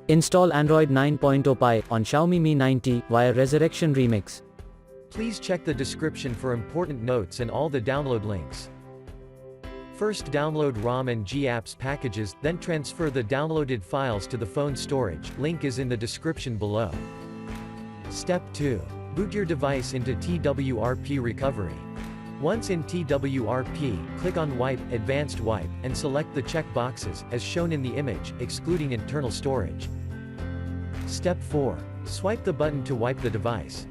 Install Android 9.0 Pie on Xiaomi Mi 90 via Resurrection Remix. Please check the description for important notes and all the download links. First download ROM and GApps packages, then transfer the downloaded files to the phone storage, link is in the description below. Step 2. Boot your device into TWRP recovery. Once in TWRP, click on Wipe, Advanced Wipe, and select the check boxes, as shown in the image, excluding internal storage. Step 4. Swipe the button to wipe the device.